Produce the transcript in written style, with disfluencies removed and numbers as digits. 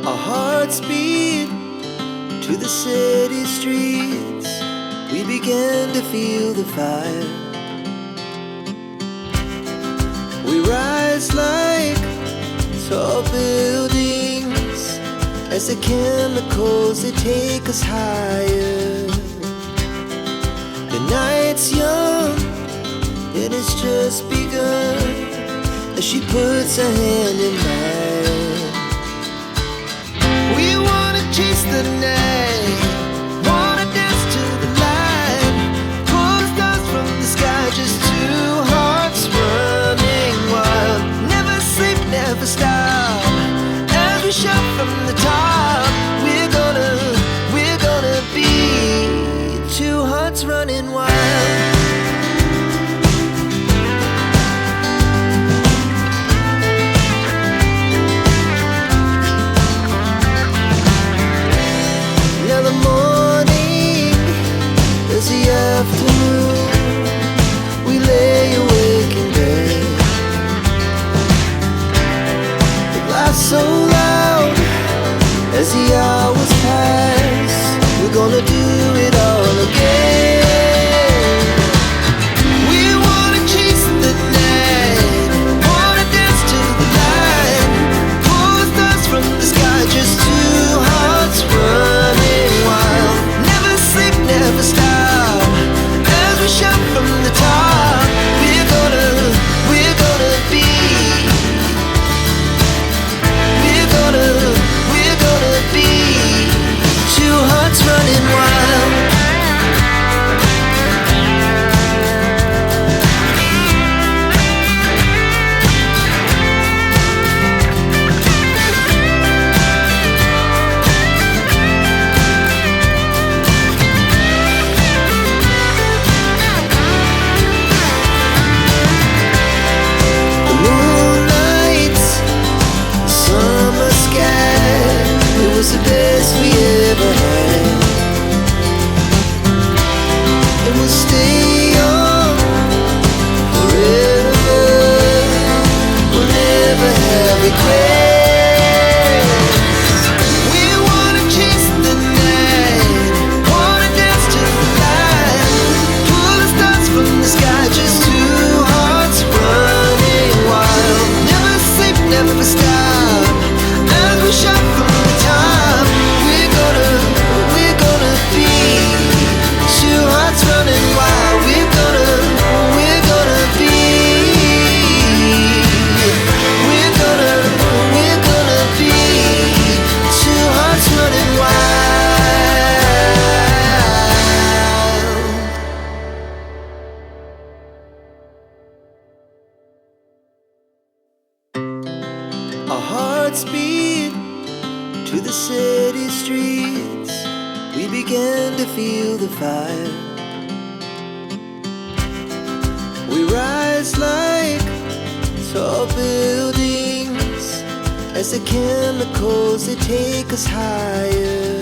Our hearts beat to the city streets. We began to feel the fire. We rise like tall buildings as the chemicals, they take us higher. The night's young and it's just begun as she puts her hand in mine. We wanna chase the night, wanna dance to the light, pull stars from the sky, just two hearts running wild. Never sleep, never stop, as we shout from the top. We're gonna be two hearts running wild. Now the morning is the afternoon. We lay awake in bed. The laughs so loud as the hours pass. We're gonna do it all again. We wanna chase the night, wanna dance to the light, pull stars from the sky, just two hearts running wild. Never sleep, never stop, as we shout from the top. We're gonna be, we're gonna be two hearts running wild. The moonlight, summer sky, it was the best we ever had. And we'll stay on forever. We'll never have regrets. We wanna chase the night, wanna dance to the light, pull the stars from the sky, just two hearts running wild. Never sleep, never stop, as we shout from the top. We're gonna be two hearts running wild. We're gonna be, we're gonna be two hearts running wild. Our hearts beat to the city streets. We began to feel the fire. We rise like tall buildings as the chemicals, they take us higher.